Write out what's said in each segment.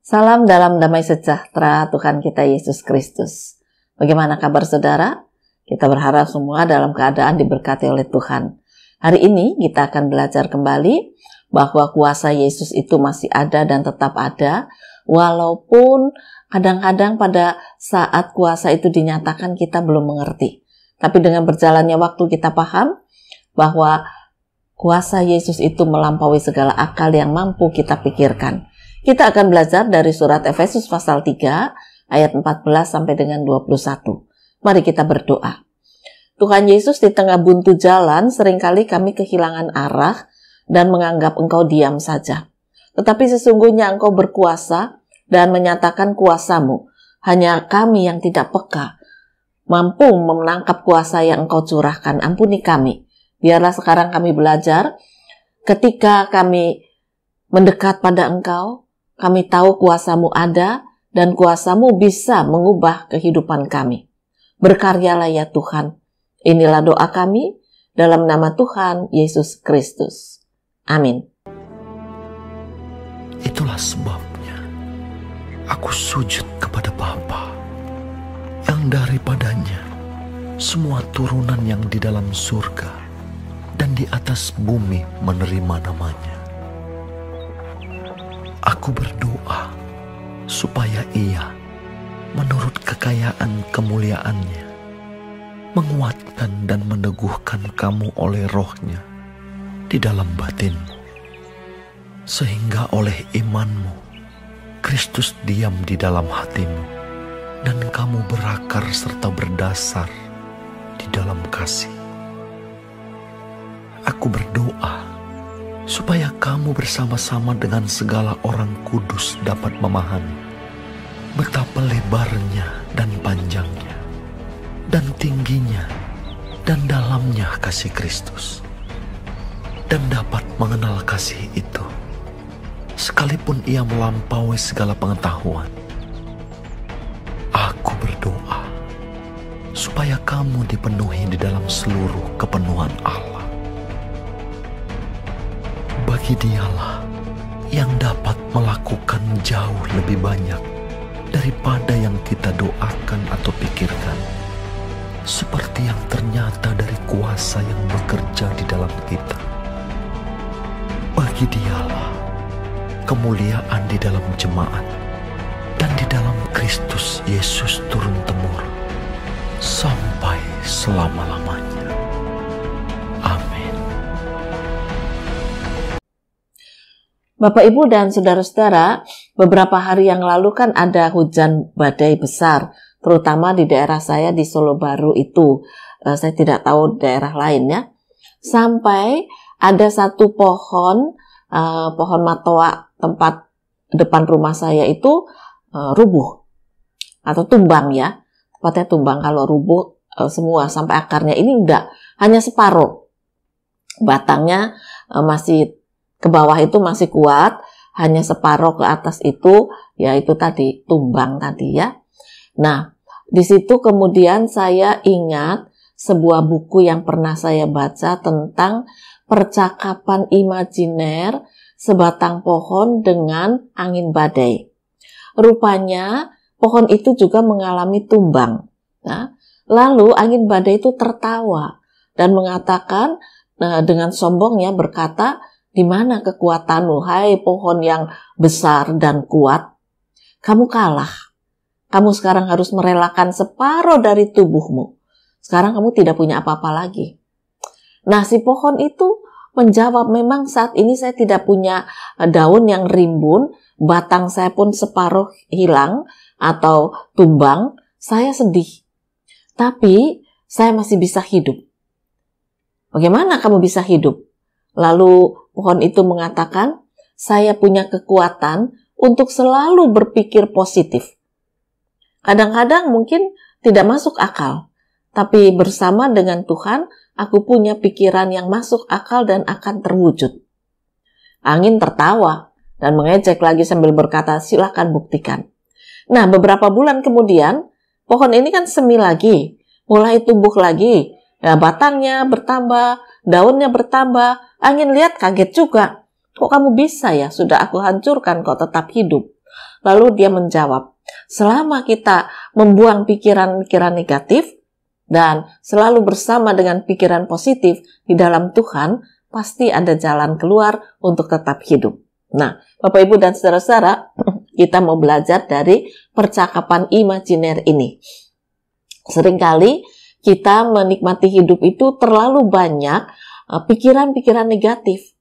Salam dalam damai sejahtera Tuhan kita Yesus Kristus. Bagaimana kabar saudara? Kita berharap semua dalam keadaan diberkati oleh Tuhan. Hari ini kita akan belajar kembali bahwa kuasa Yesus itu masih ada dan tetap ada, walaupun kadang-kadang pada saat kuasa itu dinyatakan kita belum mengerti. Tapi dengan berjalannya waktu kita paham bahwa kuasa Yesus itu melampaui segala akal yang mampu kita pikirkan. Kita akan belajar dari surat Efesus pasal 3 ayat 14 sampai dengan 21. Mari kita berdoa. Tuhan Yesus, di tengah buntu jalan seringkali kami kehilangan arah dan menganggap Engkau diam saja. Tetapi sesungguhnya Engkau berkuasa dan menyatakan kuasa-Mu. Hanya kami yang tidak peka, mampu menangkap kuasa yang Engkau curahkan. Ampuni kami. Biarlah sekarang kami belajar, ketika kami mendekat pada Engkau, kami tahu kuasa-Mu ada dan kuasa-Mu bisa mengubah kehidupan kami. Berkaryalah ya Tuhan. Inilah doa kami dalam nama Tuhan Yesus Kristus. Amin. Itulah sebabnya aku sujud kepada Bapa, yang daripadanya semua turunan yang di dalam surga dan di atas bumi menerima namanya. Aku berdoa supaya Ia, menurut kekayaan kemuliaan-Nya, menguatkan dan meneguhkan kamu oleh Roh-Nya di dalam batinmu, sehingga oleh imanmu Kristus diam di dalam hatimu dan kamu berakar serta berdasar di dalam kasih. Aku berdoa supaya kamu bersama-sama dengan segala orang kudus dapat memahami betapa lebarnya dan panjangnya dan tingginya dan dalamnya kasih Kristus, dan dapat mengenal kasih itu sekalipun ia melampaui segala pengetahuan. Aku berdoa supaya kamu dipenuhi di dalam seluruh kepenuhan Allah. Bagi Dialah yang dapat melakukan jauh lebih banyak daripada yang kita doakan atau pikirkan, seperti yang ternyata dari kuasa yang bekerja di dalam kita. Bagi Dialah kemuliaan di dalam jemaat dan di dalam Kristus Yesus turun-temurun sampai selama-lamanya. Amin. Bapak, Ibu, dan saudara-saudara, beberapa hari yang lalu kan ada hujan badai besar, terutama di daerah saya di Solo Baru itu. Saya tidak tahu daerah lain ya. Sampai ada satu pohon matoa tempat depan rumah saya itu rubuh atau tumbang ya. Tepatnya tumbang, kalau rubuh semua sampai akarnya ini enggak, hanya separuh. Batangnya masih ke bawah itu masih kuat, hanya separuh ke atas itu, ya itu tadi, tumbang tadi ya. Nah, di situ kemudian saya ingat sebuah buku yang pernah saya baca tentang percakapan imajiner sebatang pohon dengan angin badai. Rupanya pohon itu juga mengalami tumbang. Nah, lalu angin badai itu tertawa dan mengatakan dengan sombongnya berkata, "Di mana kekuatanmu, hai pohon yang besar dan kuat? Kamu kalah. Kamu sekarang harus merelakan separuh dari tubuhmu. Sekarang kamu tidak punya apa-apa lagi." Nah, si pohon itu menjawab, "Memang saat ini saya tidak punya daun yang rimbun, batang saya pun separuh hilang atau tumbang, saya sedih. Tapi saya masih bisa hidup." "Bagaimana kamu bisa hidup?" Lalu pohon itu mengatakan, "Saya punya kekuatan untuk selalu berpikir positif. Kadang-kadang mungkin tidak masuk akal, tapi bersama dengan Tuhan, aku punya pikiran yang masuk akal dan akan terwujud." Angin tertawa dan mengejek lagi sambil berkata, "Silakan buktikan." Nah, beberapa bulan kemudian, pohon ini kan semi lagi, mulai tumbuh lagi. Ya, batangnya bertambah, daunnya bertambah. Angin lihat kaget juga. "Kok kamu bisa ya? Sudah aku hancurkan kok tetap hidup." Lalu dia menjawab, selama kita membuang pikiran-pikiran negatif dan selalu bersama dengan pikiran positif di dalam Tuhan, pasti ada jalan keluar untuk tetap hidup. Nah, Bapak Ibu dan saudara-saudara, kita mau belajar dari percakapan imajiner ini. Seringkali kita menikmati hidup itu terlalu banyak pikiran-pikiran negatif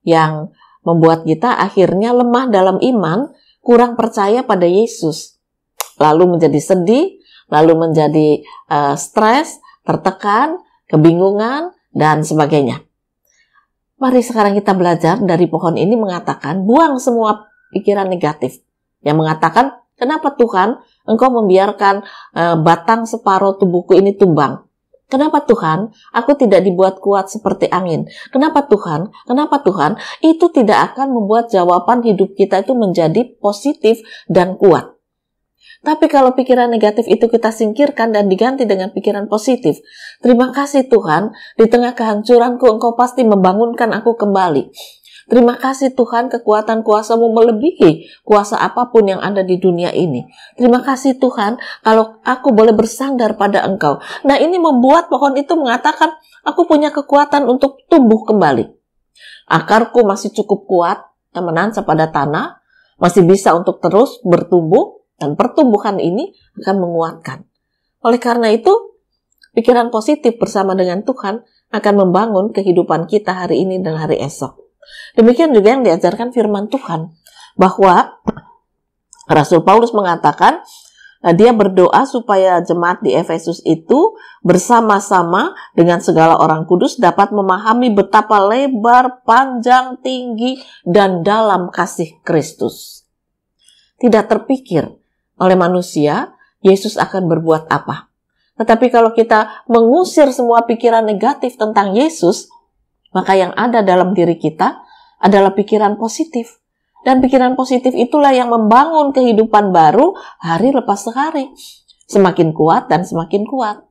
yang membuat kita akhirnya lemah dalam iman, kurang percaya pada Yesus. Lalu menjadi sedih, lalu menjadi stres, tertekan, kebingungan, dan sebagainya. Mari sekarang kita belajar dari pohon ini mengatakan, buang semua pikiran negatif. Yang mengatakan, kenapa Tuhan Engkau membiarkan batang separuh tubuhku ini tumbang? Kenapa Tuhan? Aku tidak dibuat kuat seperti angin. Kenapa Tuhan? Kenapa Tuhan? Itu tidak akan membuat jawaban hidup kita itu menjadi positif dan kuat. Tapi kalau pikiran negatif itu kita singkirkan dan diganti dengan pikiran positif. Terima kasih Tuhan, di tengah kehancuranku Engkau pasti membangunkan aku kembali. Terima kasih Tuhan, kekuatan kuasa-Mu melebihi kuasa apapun yang ada di dunia ini. Terima kasih Tuhan, kalau aku boleh bersandar pada Engkau. Nah, ini membuat pohon itu mengatakan, aku punya kekuatan untuk tumbuh kembali. Akarku masih cukup kuat dan menancap pada tanah, masih bisa untuk terus bertumbuh, dan pertumbuhan ini akan menguatkan. Oleh karena itu, pikiran positif bersama dengan Tuhan akan membangun kehidupan kita hari ini dan hari esok. Demikian juga yang diajarkan firman Tuhan, bahwa Rasul Paulus mengatakan dia berdoa supaya jemaat di Efesus itu bersama-sama dengan segala orang kudus dapat memahami betapa lebar, panjang, tinggi, dan dalam kasih Kristus. Tidak terpikir oleh manusia Yesus akan berbuat apa. Tetapi kalau kita mengusir semua pikiran negatif tentang Yesus, maka yang ada dalam diri kita adalah pikiran positif. Dan pikiran positif itulah yang membangun kehidupan baru hari lepas hari. Semakin kuat dan semakin kuat.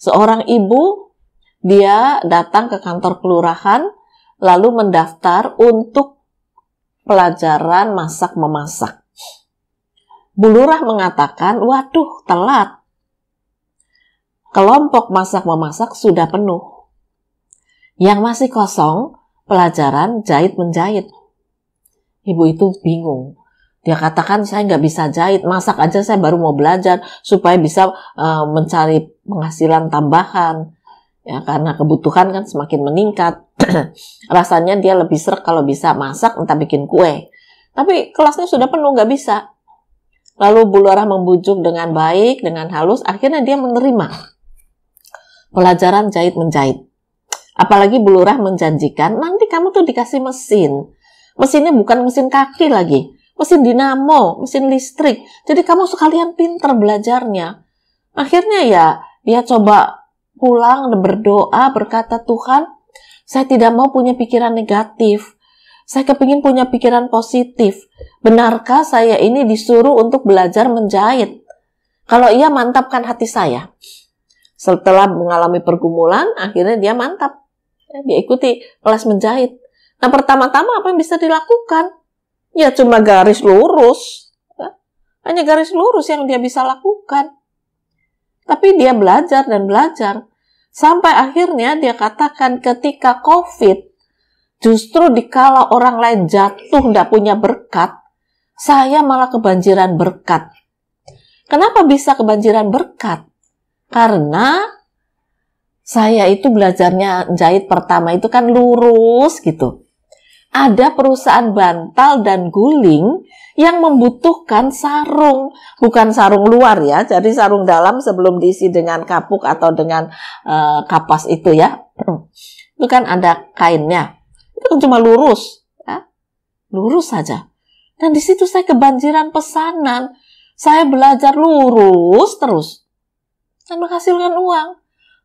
Seorang ibu, dia datang ke kantor kelurahan, lalu mendaftar untuk pelajaran masak-memasak. Bu Lurah mengatakan, waduh telat. Kelompok masak-memasak sudah penuh. Yang masih kosong, pelajaran jahit-menjahit. Ibu itu bingung. Dia katakan, saya nggak bisa jahit, masak aja saya baru mau belajar supaya bisa mencari penghasilan tambahan. Ya, karena kebutuhan kan semakin meningkat. Rasanya dia lebih sreg kalau bisa masak, entah bikin kue. Tapi kelasnya sudah penuh, nggak bisa. Lalu Bu Lurah membujuk dengan baik, dengan halus, akhirnya dia menerima pelajaran jahit-menjahit. Apalagi Bu Lurah menjanjikan, nanti kamu tuh dikasih mesin. Mesinnya bukan mesin kaki lagi, mesin dinamo, mesin listrik. Jadi kamu sekalian pinter belajarnya. Akhirnya ya, dia coba pulang dan berdoa, berkata, Tuhan, saya tidak mau punya pikiran negatif. Saya kepingin punya pikiran positif. Benarkah saya ini disuruh untuk belajar menjahit? Kalau iya, mantapkan hati saya. Setelah mengalami pergumulan, akhirnya dia mantap. Dia ikuti kelas menjahit. Nah, pertama-tama apa yang bisa dilakukan? Ya, cuma garis lurus. Hanya garis lurus yang dia bisa lakukan. Tapi dia belajar dan belajar. Sampai akhirnya dia katakan ketika COVID, justru dikala orang lain jatuh tidak punya berkat, saya malah kebanjiran berkat. Kenapa bisa kebanjiran berkat? Karena saya itu belajarnya jahit pertama itu kan lurus gitu. Ada perusahaan bantal dan guling yang membutuhkan sarung. Bukan sarung luar ya, jadi sarung dalam sebelum diisi dengan kapuk atau dengan kapas itu ya. Itu kan ada kainnya. Itu cuma lurus. Ya? Lurus saja. Dan di situ saya kebanjiran pesanan. Saya belajar lurus terus. Dan menghasilkan uang.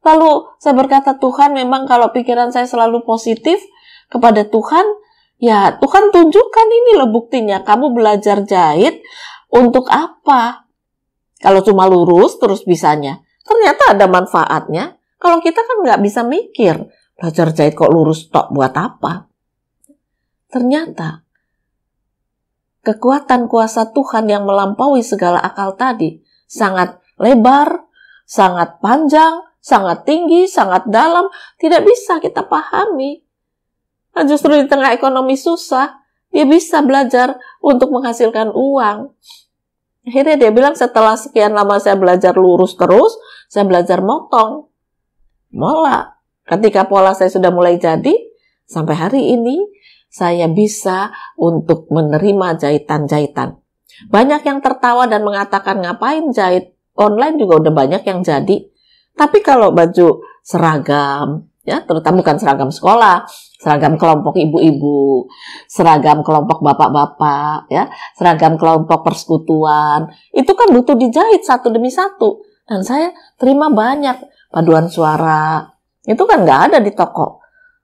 Lalu saya berkata, Tuhan memang kalau pikiran saya selalu positif kepada Tuhan, ya Tuhan tunjukkan ini loh buktinya. Kamu belajar jahit untuk apa? Kalau cuma lurus terus bisanya. Ternyata ada manfaatnya. Kalau kita kan nggak bisa mikir, belajar jahit kok lurus tok buat apa? Ternyata kekuatan kuasa Tuhan yang melampaui segala akal tadi sangat lebar, sangat panjang, sangat tinggi, sangat dalam, tidak bisa kita pahami. Nah, justru di tengah ekonomi susah, dia bisa belajar untuk menghasilkan uang. Akhirnya dia bilang, setelah sekian lama saya belajar lurus terus, saya belajar motong. Mola. Ketika pola saya sudah mulai jadi, sampai hari ini, saya bisa untuk menerima jahitan-jahitan. Banyak yang tertawa dan mengatakan, ngapain jahit? Online juga udah banyak yang jadi. Tapi kalau baju seragam, ya terutama bukan seragam sekolah, seragam kelompok ibu-ibu, seragam kelompok bapak-bapak, ya, seragam kelompok persekutuan, itu kan butuh dijahit satu demi satu. Dan saya terima banyak paduan suara, itu kan nggak ada di toko,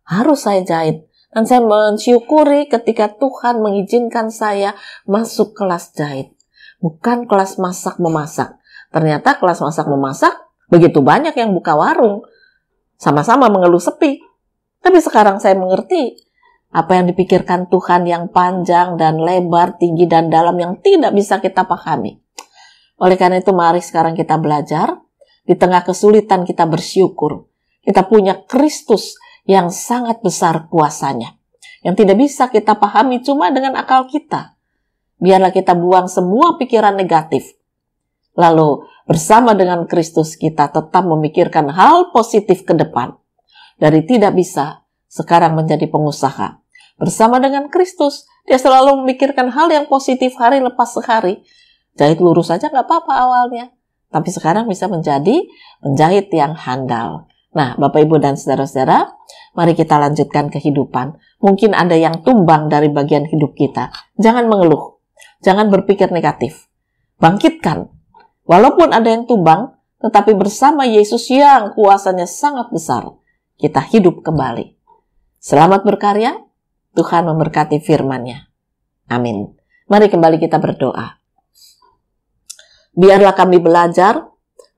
harus saya jahit. Dan saya mensyukuri ketika Tuhan mengizinkan saya masuk kelas jahit, bukan kelas masak-memasak. Ternyata kelas masak-memasak begitu banyak yang buka warung, sama-sama mengeluh sepi. Tapi sekarang saya mengerti apa yang dipikirkan Tuhan yang panjang dan lebar, tinggi dan dalam yang tidak bisa kita pahami. Oleh karena itu mari sekarang kita belajar, di tengah kesulitan kita bersyukur. Kita punya Kristus yang sangat besar kuasanya, yang tidak bisa kita pahami cuma dengan akal kita. Biarlah kita buang semua pikiran negatif. Lalu bersama dengan Kristus kita tetap memikirkan hal positif ke depan. Dari tidak bisa, sekarang menjadi pengusaha. Bersama dengan Kristus, dia selalu memikirkan hal yang positif hari lepas hari. Jahit lurus saja nggak apa-apa awalnya. Tapi sekarang bisa menjadi penjahit yang handal. Nah, Bapak, Ibu, dan saudara-saudara, mari kita lanjutkan kehidupan. Mungkin ada yang tumbang dari bagian hidup kita. Jangan mengeluh. Jangan berpikir negatif. Bangkitkan. Walaupun ada yang tumbang, tetapi bersama Yesus yang kuasanya sangat besar, kita hidup kembali. Selamat berkarya. Tuhan memberkati firman-Nya. Amin. Mari kembali kita berdoa. Biarlah kami belajar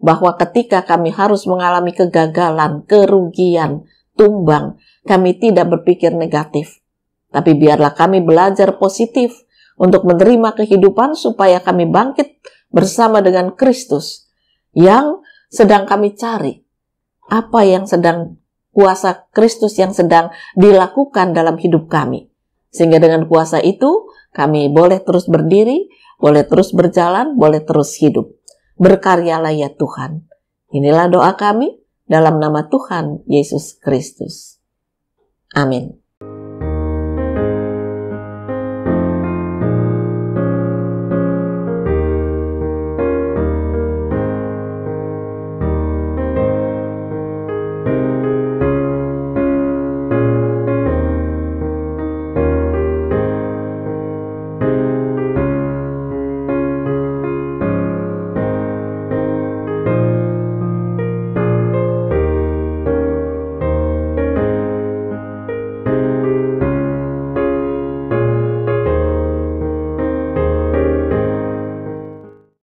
bahwa ketika kami harus mengalami kegagalan, kerugian, tumbang, kami tidak berpikir negatif. Tapi biarlah kami belajar positif untuk menerima kehidupan supaya kami bangkit bersama dengan Kristus yang sedang kami cari. Apa yang sedang kuasa Kristus yang sedang dilakukan dalam hidup kami. Sehingga dengan kuasa itu kami boleh terus berdiri, boleh terus berjalan, boleh terus hidup. Berkaryalah ya Tuhan. Inilah doa kami dalam nama Tuhan Yesus Kristus. Amin.